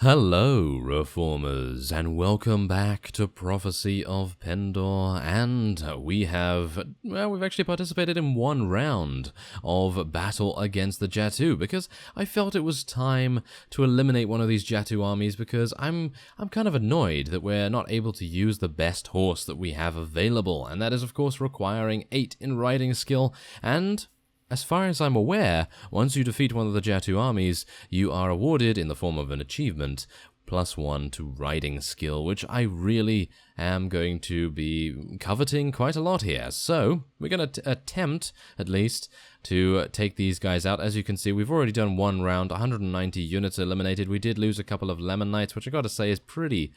Hello, Reformers, and welcome back to Prophecy of Pendor, and we've actually participated in one round of battle against the Jatu, because I felt it was time to eliminate one of these Jatu armies, because I'm kind of annoyed that we're not able to use the best horse that we have available, and that is, of course, requiring 8 in riding skill, and as far as I'm aware, once you defeat one of the Jatu armies, you are awarded, in the form of an achievement, +1 to riding skill, which I really am going to be coveting quite a lot here. So, we're going to attempt, at least, to take these guys out. As you can see, we've already done one round, 190 units eliminated. We did lose a couple of Lemon Knights, which I gotta say is pretty,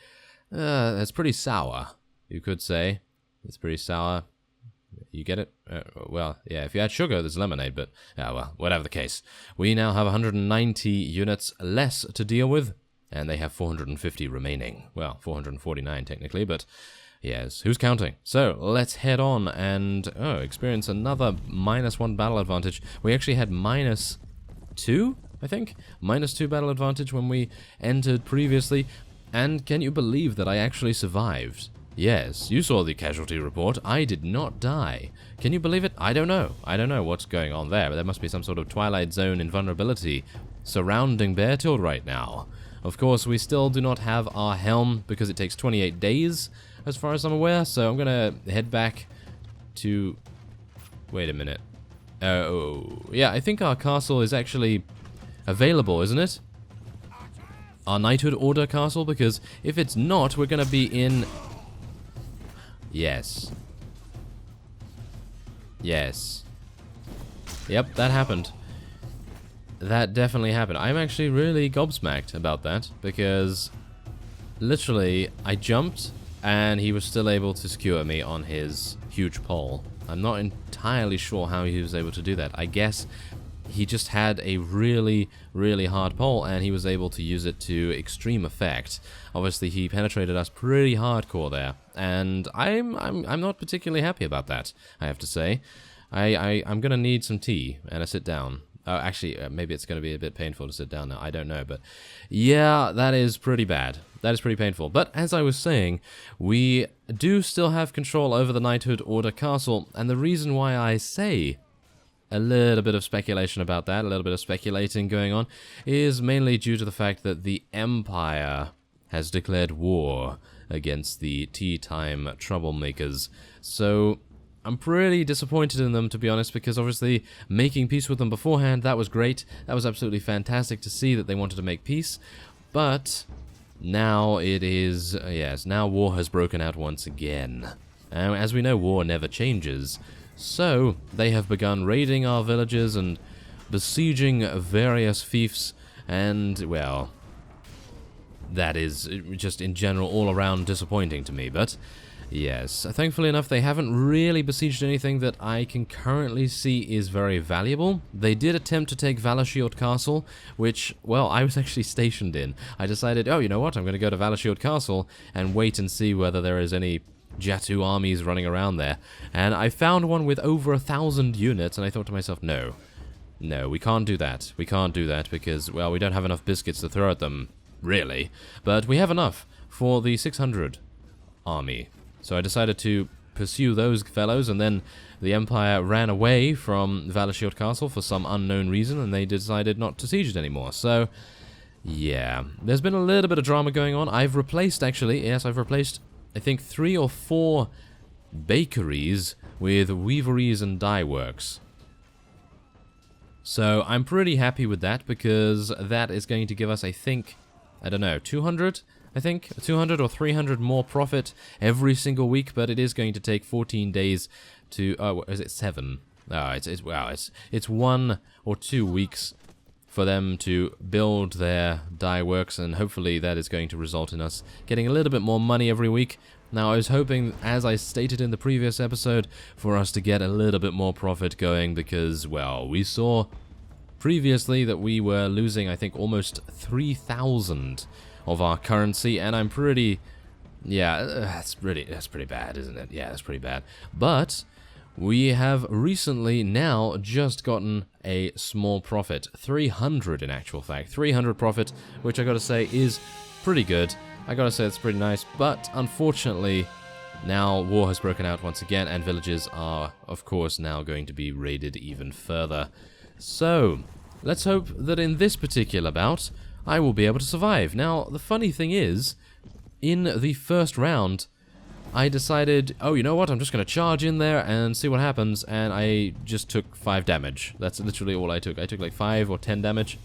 it's pretty sour, you could say. It's pretty sour. You get it? Well, yeah, if you add sugar, there's lemonade, but, well, whatever the case. We now have 190 units less to deal with, and they have 450 remaining. Well, 449 technically, but yes, who's counting? So, let's head on and, experience another -1 battle advantage. We actually had -2, I think? -2 battle advantage when we entered previously, and can you believe that I actually survived? Yes, you saw the casualty report. I did not die. Can you believe it? I don't know. I don't know what's going on there, but there must be some sort of Twilight Zone invulnerability surrounding Beartilt right now. Of course, we still do not have our helm because it takes 28 days, as far as I'm aware, so I'm gonna head back to... Wait a minute. Oh, yeah, I think our castle is actually available, isn't it? Our Knighthood Order castle, because if it's not, we're gonna be in... Yes. Yes. Yep, that happened. That definitely happened. I'm actually really gobsmacked about that, because literally, I jumped, and he was still able to skewer me on his huge pole. I'm not entirely sure how he was able to do that. I guess he just had a really, really hard pole, and he was able to use it to extreme effect. Obviously, he penetrated us pretty hardcore there, and I'm not particularly happy about that, I have to say. I'm gonna need some tea and a sit down. Actually, maybe it's gonna be a bit painful to sit down now, I don't know, but yeah, that is pretty bad. That is pretty painful. But as I was saying, we do still have control over the Knighthood Order Castle, and the reason why I say a little bit of speculation about that, a little bit of speculating going on, is mainly due to the fact that the Empire has declared war against the tea time troublemakers. So I'm pretty disappointed in them, to be honest, because obviously making peace with them beforehand, that was great. That was absolutely fantastic to see that they wanted to make peace. But now it is, yes, now war has broken out once again. As we know, war never changes. So, they have begun raiding our villages and besieging various fiefs, and, well, that is just in general all around disappointing to me, but yes, thankfully enough, they haven't really besieged anything that I can currently see is very valuable. They did attempt to take Valashield Castle, which, well, I was actually stationed in. I decided, oh, you know what, I'm going to go to Valashield Castle and wait and see whether there is any Jatu armies running around there, and I found one with over 1,000 units, and I thought to myself, no, we can't do that. We can't do that because, well, we don't have enough biscuits to throw at them, really, but we have enough for the 600 army. So I decided to pursue those fellows, and then the Empire ran away from Valashield Castle for some unknown reason, and they decided not to siege it anymore. So, yeah, there's been a little bit of drama going on. I've replaced, I think 3 or 4 bakeries with weaveries and dye works. So I'm pretty happy with that, because that is going to give us, I think, I don't know, 200? I think 200 or 300 more profit every single week, but it is going to take 14 days to, oh, is it 7? Oh, it's 1 or 2 weeks for them to build their dye works, and hopefully that is going to result in us getting a little bit more money every week. Now, I was hoping, as I stated in the previous episode, for us to get a little bit more profit going, because, well, we saw previously that we were losing, I think, almost 3,000 of our currency, and I'm pretty, yeah, that's pretty bad, isn't it? Yeah, that's pretty bad. But we have recently now just gotten a small profit. 300 in actual fact. 300 profit, which I gotta say is pretty good. I gotta say it's pretty nice, but unfortunately, now war has broken out once again, and villages are, of course, now going to be raided even further. So, let's hope that in this particular bout, I will be able to survive. Now, the funny thing is, in the first round, I decided, oh, you know what, I'm just going to charge in there and see what happens, and I just took 5 damage. That's literally all I took. I took like 5 or 10 damage.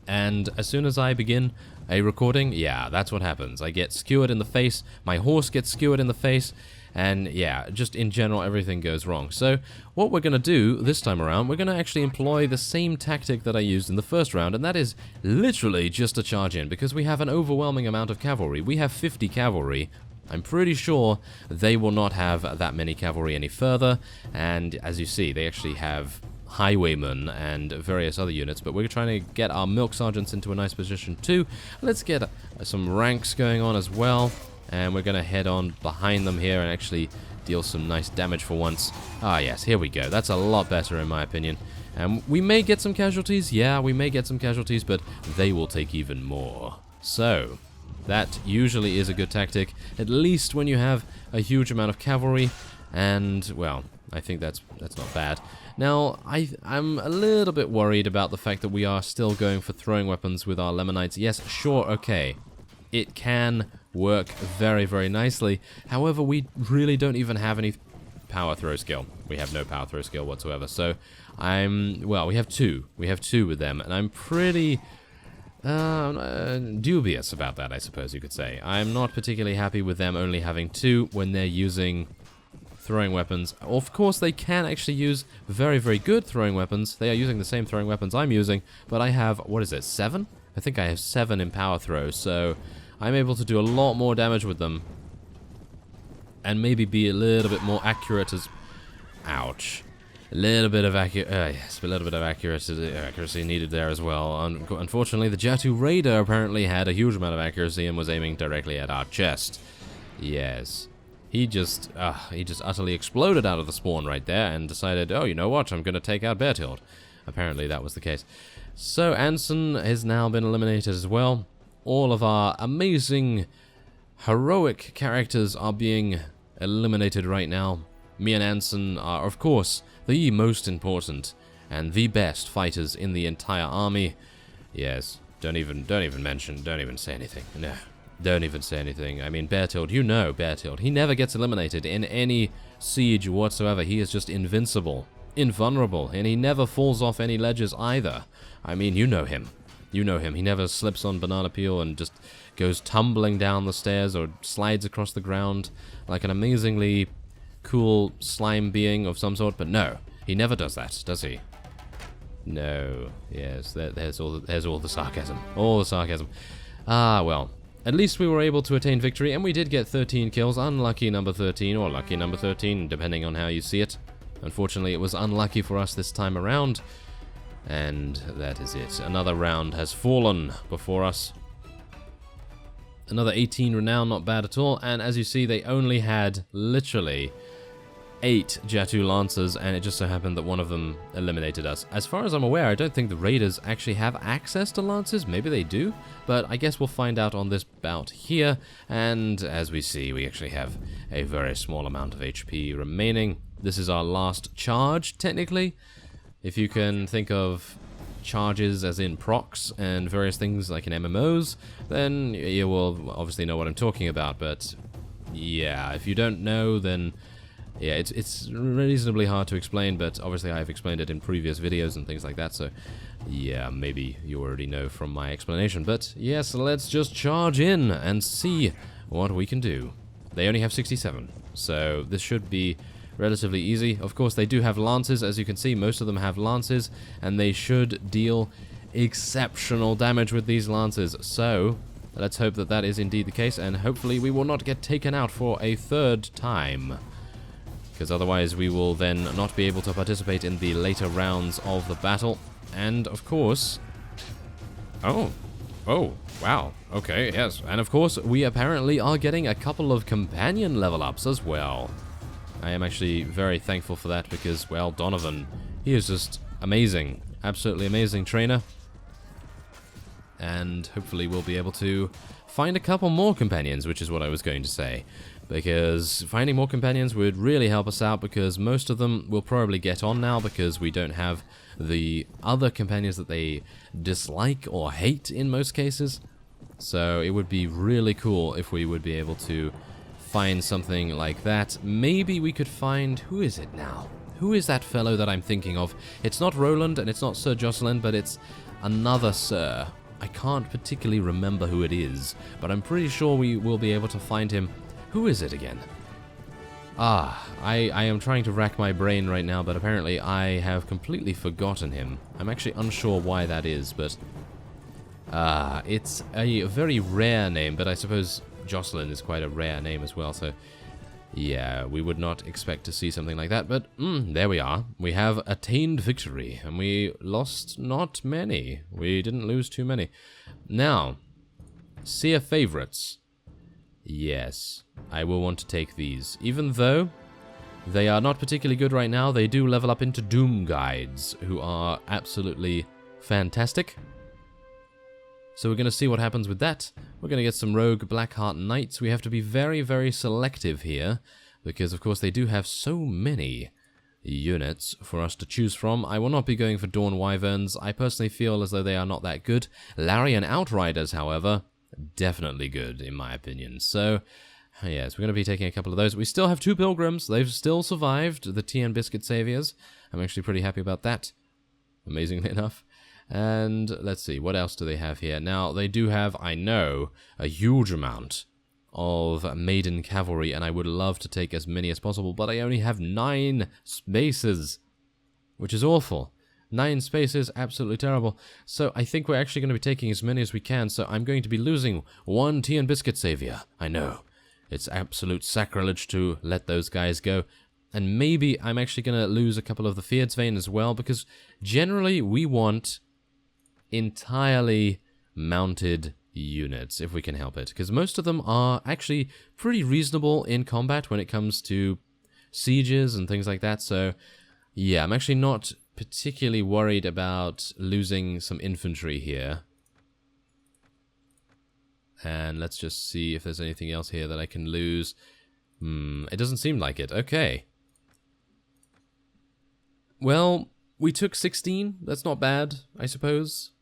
And as soon as I begin a recording, yeah, that's what happens. I get skewered in the face, my horse gets skewered in the face, and yeah, just in general everything goes wrong. So what we're going to do this time around, we're going to actually employ the same tactic that I used in the first round, and that is literally just to charge in, because we have an overwhelming amount of cavalry. We have 50 cavalry. I'm pretty sure they will not have that many cavalry any further, and as you see, they actually have highwaymen and various other units, but we're trying to get our milk sergeants into a nice position too. Let's get some ranks going on as well, and we're going to head on behind them here and actually deal some nice damage for once. Ah yes, here we go. That's a lot better in my opinion. And we may get some casualties, yeah, we may get some casualties, but they will take even more. So, that usually is a good tactic, at least when you have a huge amount of cavalry, and, well, I think that's not bad. Now, I'm a little bit worried about the fact that we are still going for throwing weapons with our Lemonites. Yes, sure, okay. It can work very, very nicely. However, we really don't even have any power throw skill. We have no power throw skill whatsoever. So, well, we have 2. We have 2 with them, and I'm pretty dubious about that, I suppose you could say. I'm not particularly happy with them only having 2 when they're using throwing weapons. Of course, they can actually use very, very good throwing weapons. They are using the same throwing weapons I'm using, but I have, what is it, 7? I think I have 7 in power throw, so I'm able to do a lot more damage with them, and maybe be a little bit more accurate as... Ouch. A little bit of accuracy needed there as well. Unfortunately, the Jatu Raider apparently had a huge amount of accuracy and was aiming directly at our chest. Yes. He just utterly exploded out of the spawn right there and decided, oh, you know what, I'm going to take out Bertild. Apparently that was the case. So Anson has now been eliminated as well. All of our amazing, heroic characters are being eliminated right now. Me and Anson are, of course, the most important and the best fighters in the entire army. Yes, don't even say anything. No. Don't even say anything. I mean, Bertild, you know Bertild. He never gets eliminated in any siege whatsoever. He is just invincible, invulnerable, and he never falls off any ledges either. I mean, you know him. You know him. He never slips on banana peel and just goes tumbling down the stairs or slides across the ground like an amazingly cool slime being of some sort. But no, he never does that, does he? No. Yes, there's all the sarcasm. All the sarcasm. Ah, well. At least we were able to attain victory, and we did get 13 kills. Unlucky number 13, or lucky number 13, depending on how you see it. Unfortunately, it was unlucky for us this time around. And that is it. Another round has fallen before us. Another 18 renown, not bad at all. And as you see, they only had, literally, 8 Jatu Lancers, and it just so happened that one of them eliminated us. As far as I'm aware, I don't think the Raiders actually have access to Lancers. Maybe they do, but I guess we'll find out on this bout here. And as we see, we actually have a very small amount of HP remaining. This is our last charge, technically. If you can think of charges as in procs and various things like in MMOs, then you will obviously know what I'm talking about. But yeah, if you don't know, then yeah, it's reasonably hard to explain, but obviously I've explained it in previous videos and things like that, so yeah, maybe you already know from my explanation. But yes, let's just charge in and see what we can do. They only have 67, so this should be relatively easy. Of course, they do have lances, as you can see, most of them have lances, and they should deal exceptional damage with these lances, so let's hope that that is indeed the case, and hopefully we will not get taken out for a third time, because otherwise we will then not be able to participate in the later rounds of the battle. And of course, oh wow, okay, yes, and of course we apparently are getting a couple of companion level ups as well. I am actually very thankful for that because, well, Donovan, he is just amazing. Absolutely amazing trainer. And hopefully we'll be able to find a couple more companions, which is what I was going to say. Because finding more companions would really help us out, because most of them will probably get on now because we don't have the other companions that they dislike or hate in most cases. So it would be really cool if we would be able to find something like that. Maybe we could find... Who is it now? Who is that fellow that I'm thinking of? It's not Roland and it's not Sir Jocelyn, but it's another Sir. I can't particularly remember who it is, but I'm pretty sure we will be able to find him. Who is it again? I am trying to rack my brain right now, but apparently I have completely forgotten him. I'm actually unsure why that is, but... it's a very rare name, but I suppose Jocelyn is quite a rare name as well, so... Yeah, we would not expect to see something like that, but there we are. We have attained victory, and we lost not many. We didn't lose too many. Now, Seer Favorites. Yes, I will want to take these. Even though they are not particularly good right now, they do level up into Doom Guides, who are absolutely fantastic. So we're going to see what happens with that. We're going to get some Rogue Blackheart Knights. We have to be very, very selective here, because of course they do have so many units for us to choose from. I will not be going for Dawn Wyverns. I personally feel as though they are not that good. Larian Outriders, however, definitely good, in my opinion. So, yes, we're going to be taking a couple of those. We still have 2 Pilgrims. They've still survived, the Tea and Biscuit Saviors. I'm actually pretty happy about that, amazingly enough. And let's see, what else do they have here? Now, they do have, I know, a huge amount of Maiden Cavalry, and I would love to take as many as possible, but I only have 9 spaces, which is awful. 9 spaces, absolutely terrible. So I think we're actually going to be taking as many as we can, so I'm going to be losing 1 Tea and Biscuit Savior. I know, it's absolute sacrilege to let those guys go. And maybe I'm actually going to lose a couple of the Feardsvain as well, because generally we want entirely mounted units, if we can help it, because most of them are actually pretty reasonable in combat when it comes to sieges and things like that. So yeah, I'm actually not particularly worried about losing some infantry here. And let's just see if there's anything else here that I can lose. It doesn't seem like it. Okay. Well, we took 16. That's not bad, I suppose.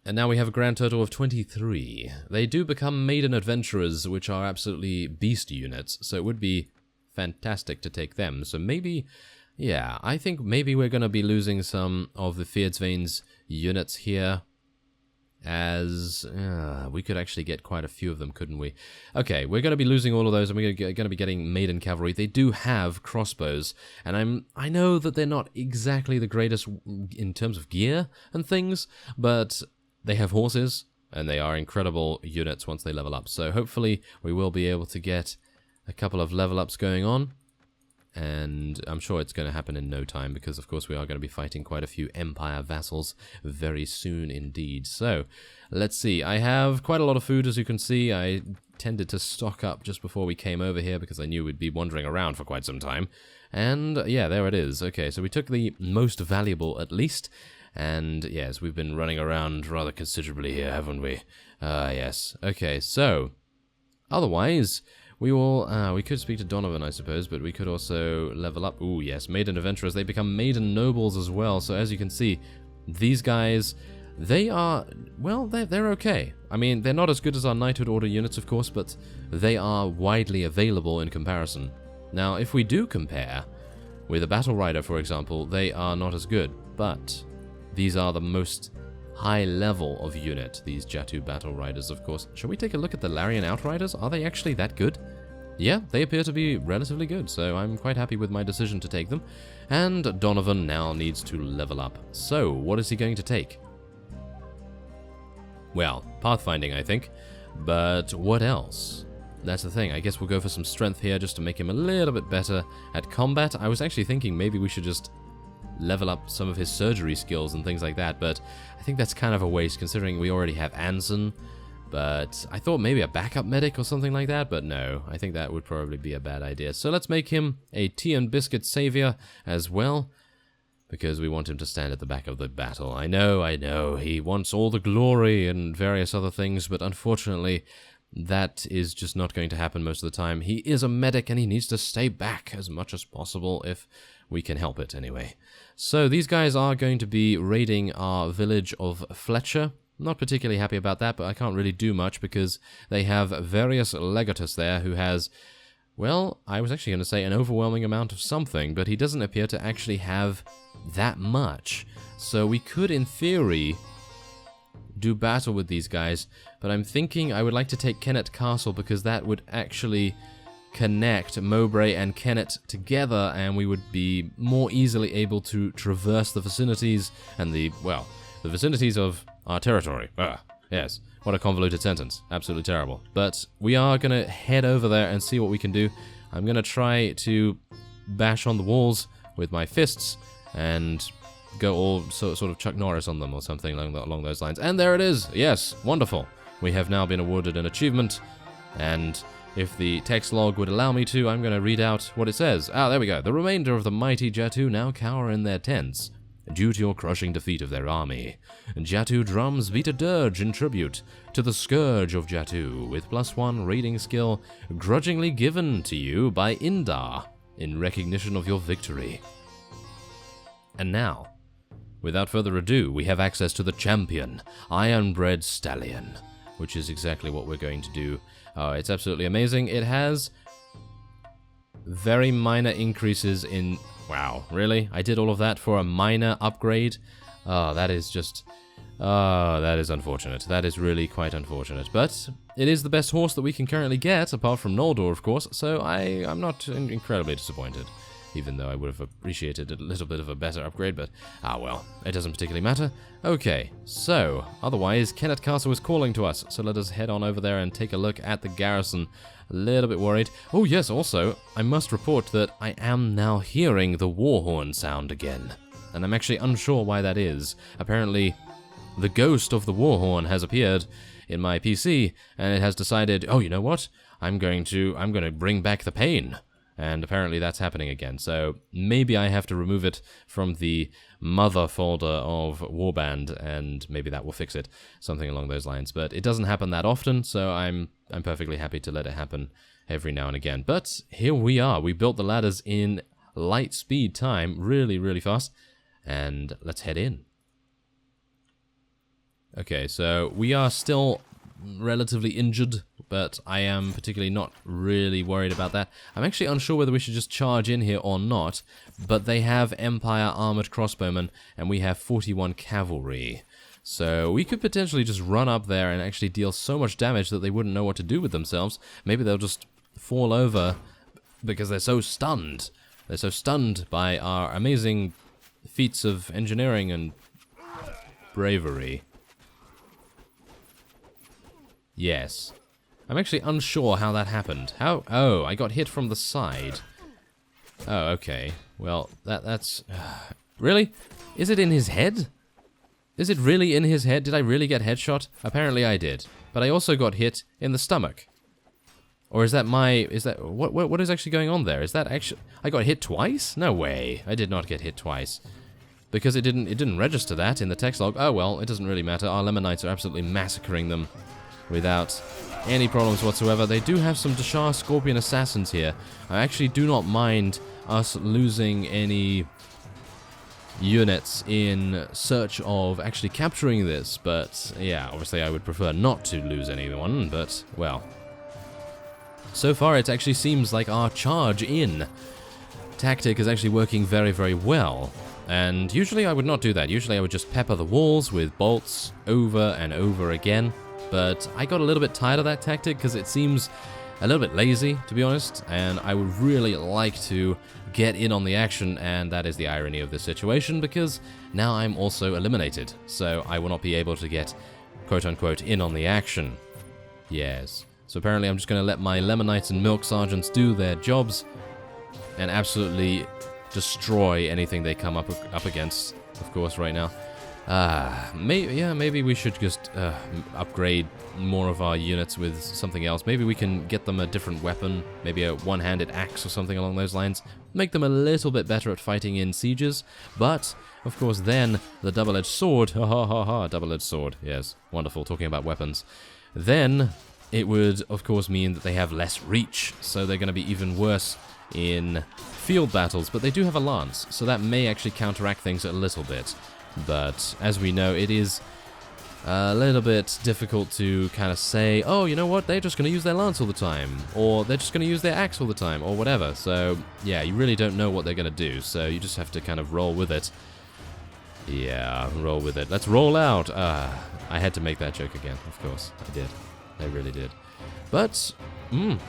And now we have a grand total of 23. They do become Maiden Adventurers, which are absolutely beast units, so it would be fantastic to take them. So maybe, yeah, I think maybe we're going to be losing some of the Feardsvain's units here, as we could actually get quite a few of them, couldn't we? Okay, we're going to be losing all of those, and we're going to be getting Maiden Cavalry. They do have crossbows, and I know that they're not exactly the greatest in terms of gear and things, but they have horses, and they are incredible units once they level up. So hopefully we will be able to get a couple of level ups going on, and I'm sure it's going to happen in no time, because of course we are going to be fighting quite a few Empire vassals very soon indeed. So let's see, I have quite a lot of food, as you can see. I tended to stock up just before we came over here because I knew we'd be wandering around for quite some time. And yeah, there it is. Okay, so we took the most valuable at least. And yes, we've been running around rather considerably here, haven't we? Yes. Okay, so otherwise, we will, we could speak to Donovan, I suppose, but we could also level up. Ooh, yes, Maiden Adventurers. They become Maiden Nobles as well. So as you can see, these guys, they are, well, they're okay. I mean, they're not as good as our Knighthood Order units, of course, but they are widely available in comparison. Now, if we do compare with a Battle Rider, for example, they are not as good, but these are the most high level of unit, these Jatu Battle Riders, of course. Shall we take a look at the Larian Outriders? Are they actually that good? Yeah, they appear to be relatively good, so I'm quite happy with my decision to take them. And Donovan now needs to level up. So, what is he going to take? Well, pathfinding, I think. But what else? That's the thing. I guess we'll go for some strength here just to make him a little bit better at combat. I was actually thinking maybe we should just level up some of his surgery skills and things like that, but I think that's kind of a waste considering we already have Anson But I thought maybe a backup medic or something like that, but no, I think that would probably be a bad idea. So let's make him a tea and biscuit savior as well, because we want him to stand at the back of the battle. I know, he wants all the glory and various other things, but unfortunately, that is just not going to happen most of the time. He is a medic and he needs to stay back as much as possible if we can help it anyway. So these guys are going to be raiding our village of Fletcher. Not particularly happy about that, but I can't really do much because they have various legatus there who has, well, I was actually going to say an overwhelming amount of something, but he doesn't appear to actually have that much. So we could, in theory, do battle with these guys, but I'm thinking I would like to take Kenneth Castle because that would actually connect Mowbray and Kenneth together, and we would be more easily able to traverse the vicinities and the vicinities of our territory. Yes, what a convoluted sentence. Absolutely terrible. But we are going to head over there and see what we can do. I'm going to try to bash on the walls with my fists and go all sort of Chuck Norris on them or something along those lines. And there it is. Yes, wonderful. We have now been awarded an achievement, and if the text log would allow me to, I'm going to read out what it says. There we go. The remainder of the mighty Jatu now cower in their tents, due to your crushing defeat of their army. Jatu drums beat a dirge in tribute to the Scourge of Jatu, with +1 raiding skill grudgingly given to you by Indar in recognition of your victory. And now, without further ado, we have access to the champion, Ironbred Stallion, which is exactly what we're going to do. It's absolutely amazing. It has very minor increases in... Wow, really? I did all of that for a minor upgrade? That is just... that is unfortunate. That is really quite unfortunate. But it is the best horse that we can currently get, apart from Noldor, of course, so I'm not incredibly disappointed. Even though I would have appreciated a little bit of a better upgrade, but well, it doesn't particularly matter. Okay, so, otherwise, Kenneth Castle is calling to us, so let us head on over there and take a look at the garrison. A little bit worried. Oh yes, also, I must report that I am now hearing the war horn sound again. And I'm actually unsure why that is. Apparently, the ghost of the war horn has appeared in my PC, and it has decided, oh, you know what? I'm going to bring back the pain. And apparently that's happening again, so maybe I have to remove it from the mother folder of Warband, and maybe that will fix it, something along those lines. But it doesn't happen that often, so I'm perfectly happy to let it happen every now and again. But here we are, we built the ladders in light speed time, really, really fast, and let's head in. Okay, so we are still relatively injured, but I am particularly not really worried about that. I'm actually unsure whether we should just charge in here or not, but they have Empire armored crossbowmen, and we have 41 cavalry. So we could potentially just run up there and actually deal so much damage that they wouldn't know what to do with themselves. Maybe they'll just fall over because they're so stunned. They're so stunned by our amazing feats of engineering and bravery. Yes. I'm actually unsure how that happened. How? Oh, I got hit from the side. Oh, okay. Well, that's... Really? Is it in his head? Is it really in his head? Did I really get headshot? Apparently I did. But I also got hit in the stomach. Or is that my... Is that... What is actually going on there? Is that actually... I got hit twice? No way. I did not get hit twice. Because it didn't register that in the text log. Oh, well, it doesn't really matter. Our Lemonites are absolutely massacring them without any problems whatsoever. They do have some Dashar Scorpion Assassins here. I actually do not mind us losing any units in search of actually capturing this, but yeah, obviously I would prefer not to lose anyone, but, well. So far it actually seems like our charge in tactic is actually working very, very well. And usually I would not do that. Usually I would just pepper the walls with bolts over and over again. But I got a little bit tired of that tactic because it seems a little bit lazy, to be honest, and I would really like to get in on the action, and that is the irony of this situation, because now I'm also eliminated, so I will not be able to get, quote-unquote, in on the action. Yes. So apparently I'm just going to let my Lemonites and Milk Sergeants do their jobs and absolutely destroy anything they come up against, of course, right now. Maybe we should just upgrade more of our units with something else. Maybe we can get them a different weapon, maybe a one-handed axe or something along those lines. Make them a little bit better at fighting in sieges, but, of course, then the double-edged sword, double-edged sword, yes, wonderful, talking about weapons. Then it would, of course, mean that they have less reach, so they're going to be even worse in field battles, but they do have a lance, so that may actually counteract things a little bit. But, as we know, it is a little bit difficult to kind of say, oh, you know what, they're just going to use their lance all the time, or they're just going to use their axe all the time, or whatever. So, yeah, you really don't know what they're going to do, so you just have to kind of roll with it. Yeah, roll with it. Let's roll out. I had to make that joke again, of course. I did. I really did. But,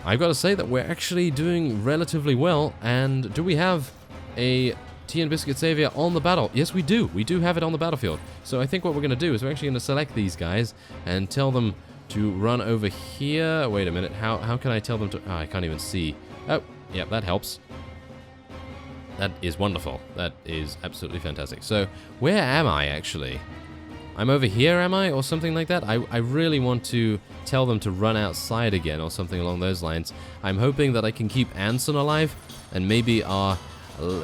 I've got to say that we're actually doing relatively well, and do we have a Tea and Biscuit Savior on the battle? Yes, we do. We do have it on the battlefield. So I think what we're going to do is we're actually going to select these guys and tell them to run over here. Wait a minute. How can I tell them to... Oh, I can't even see. Oh, yeah, that helps. That is wonderful. That is absolutely fantastic. So, where am I, actually? I'm over here, am I? Or something like that? I really want to tell them to run outside again or something along those lines. I'm hoping that I can keep Anson alive and maybe our...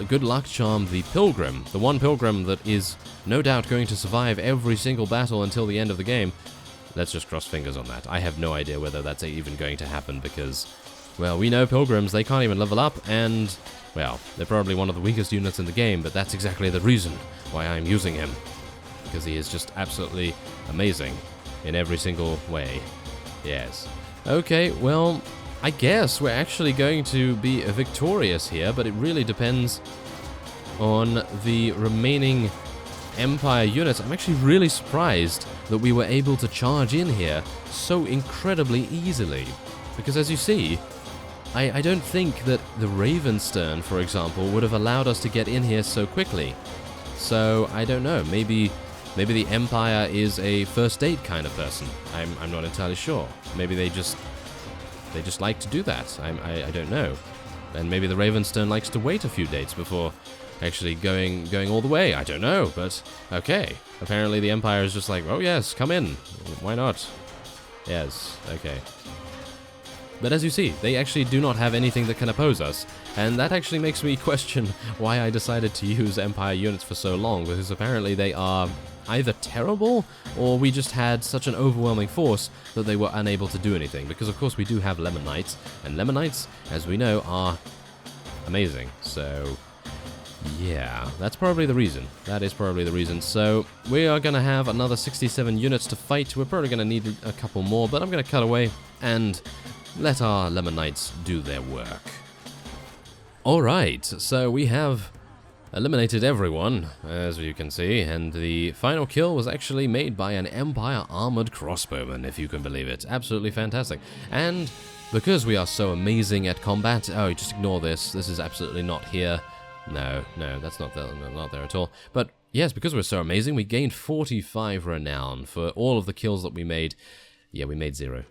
good luck charm, the Pilgrim, the one Pilgrim that is no doubt going to survive every single battle until the end of the game. Let's just cross fingers on that. I have no idea whether that's even going to happen because, well, we know Pilgrims, they can't even level up, and, well, they're probably one of the weakest units in the game, but that's exactly the reason why I'm using him. Because he is just absolutely amazing in every single way. Yes. Okay, well... I guess we're actually going to be victorious here, but it really depends on the remaining Empire units. I'm actually really surprised that we were able to charge in here so incredibly easily. Because as you see, I don't think that the Ravenstern, for example, would have allowed us to get in here so quickly. So, I don't know, maybe the Empire is a first date kind of person. I'm not entirely sure. Maybe they just like to do that. I don't know. And maybe the Ravenstern likes to wait a few dates before actually going all the way. I don't know, but okay. Apparently the Empire is just like, oh yes, come in. Why not? Yes, okay. But as you see, they actually do not have anything that can oppose us. And that actually makes me question why I decided to use Empire units for so long, because apparently they are either terrible, or we just had such an overwhelming force that they were unable to do anything. Because of course we do have Lemon Knights, and Lemon Knights, as we know, are amazing. So, yeah, that's probably the reason. That is probably the reason. So, we are going to have another 67 units to fight. We're probably going to need a couple more, but I'm going to cut away and let our Lemon Knights do their work. Alright, so we have eliminated everyone, as you can see, and the final kill was actually made by an Empire Armored Crossbowman, if you can believe it. Absolutely fantastic. And because we are so amazing at combat... Oh, just ignore this. This is absolutely not here. No, that's not there at all. But yes, because we're so amazing, we gained 45 renown for all of the kills that we made. Yeah, we made 0.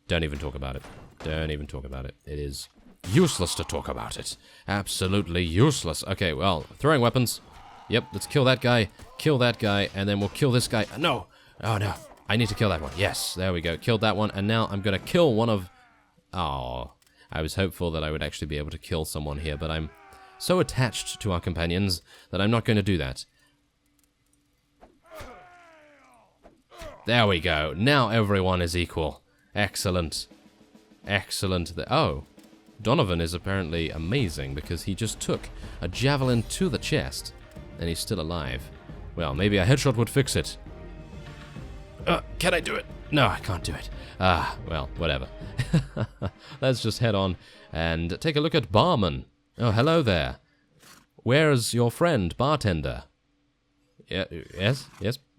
Don't even talk about it. Don't even talk about it. It is useless to talk about it. Absolutely useless. Okay, well, throwing weapons. Yep, let's kill that guy, and then we'll kill this guy. No! Oh, no. I need to kill that one. Yes, there we go. Killed that one, and now I'm going to kill one of... Oh, I was hopeful that I would actually be able to kill someone here, but I'm so attached to our companions that I'm not going to do that. There we go. Now everyone is equal. Excellent. Excellent. Oh, Donovan is apparently amazing because he just took a javelin to the chest and he's still alive. Well, maybe a headshot would fix it. Can I do it? No, I can't do it. Well, whatever. Let's just head on and take a look at Barman. Oh, hello there. Where's your friend, bartender? Yes,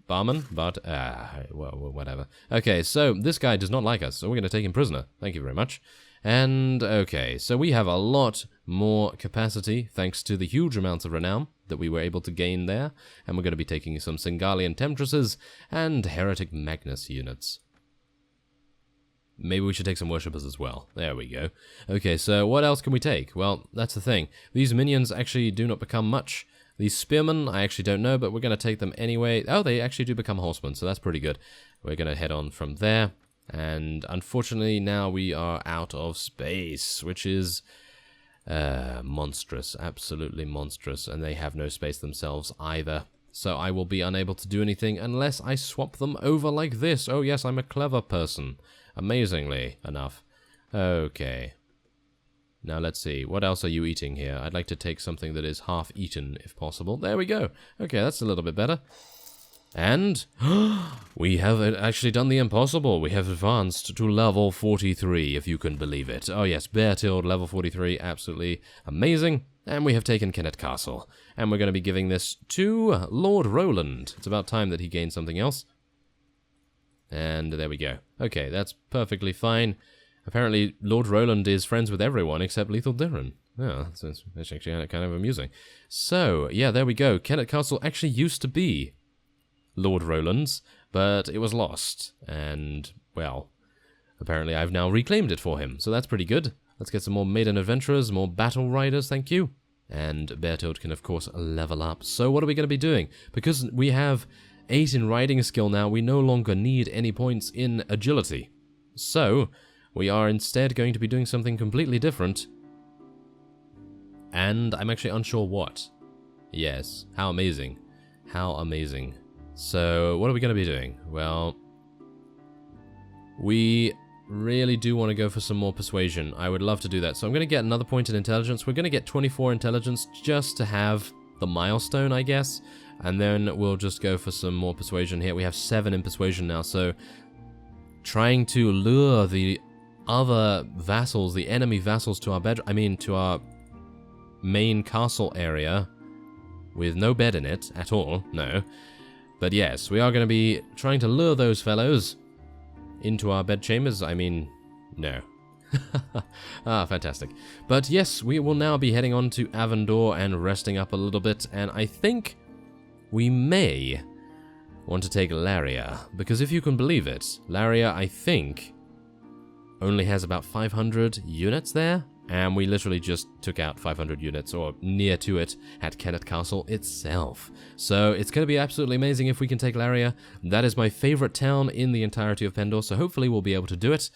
barman, well, whatever. Okay, so this guy does not like us, so we're going to take him prisoner. Thank you very much. And, okay, so we have a lot more capacity, thanks to the huge amounts of renown that we were able to gain there, and we're going to be taking some Singalian Temptresses and Heretic Magnus units. Maybe we should take some worshippers as well. There we go. Okay, so what else can we take? Well, that's the thing. These minions actually do not become much These spearmen, I actually don't know, but we're going to take them anyway. Oh, they actually do become horsemen, so that's pretty good. We're going to head on from there. And unfortunately, now we are out of space, which is monstrous, absolutely monstrous. And they have no space themselves either. So I will be unable to do anything unless I swap them over like this. Oh yes, I'm a clever person. Amazingly enough. Okay. Now let's see, what else are you eating here? I'd like to take something that is half eaten, if possible. There we go. Okay, that's a little bit better. And we have actually done the impossible. We have advanced to level 43, if you can believe it. Oh yes, Bear Tilled, level 43, absolutely amazing. And we have taken Kenneth Castle. And we're going to be giving this to Lord Roland. It's about time that he gained something else. And there we go. Okay, that's perfectly fine. Apparently, Lord Roland is friends with everyone except Lethal Diren. Yeah, that's actually kind of amusing. So, yeah, there we go. Kenneth Castle actually used to be Lord Roland's, but it was lost. And, well, apparently I've now reclaimed it for him. So that's pretty good. Let's get some more maiden adventurers, more battle riders, thank you. And Beartilt can, of course, level up. So what are we going to be doing? Because we have 8 in riding skill now, we no longer need any points in agility. So we are instead going to be doing something completely different. And I'm actually unsure what. Yes, how amazing. How amazing. So, what are we going to be doing? Well, we really do want to go for some more persuasion. I would love to do that. So I'm going to get another point in intelligence. We're going to get 24 intelligence just to have the milestone, I guess. And then we'll just go for some more persuasion here. We have 7 in persuasion now, so trying to lure the other vassals, the enemy vassals, to our to our main castle area with no bed in it at all, no. But yes, we are going to be trying to lure those fellows into our bed chambers. No. Ah, fantastic. But yes, we will now be heading on to Avendor and resting up a little bit, and I think we may want to take Laria, because if you can believe it, Laria, I think, only has about 500 units there, and we literally just took out 500 units, or near to it, at Kenneth Castle itself. So it's going to be absolutely amazing if we can take Laria. That is my favorite town in the entirety of Pendor, so hopefully we'll be able to do it.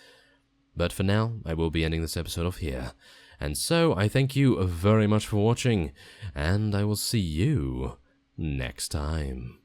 But for now, I will be ending this episode off here. And so I thank you very much for watching, and I will see you next time.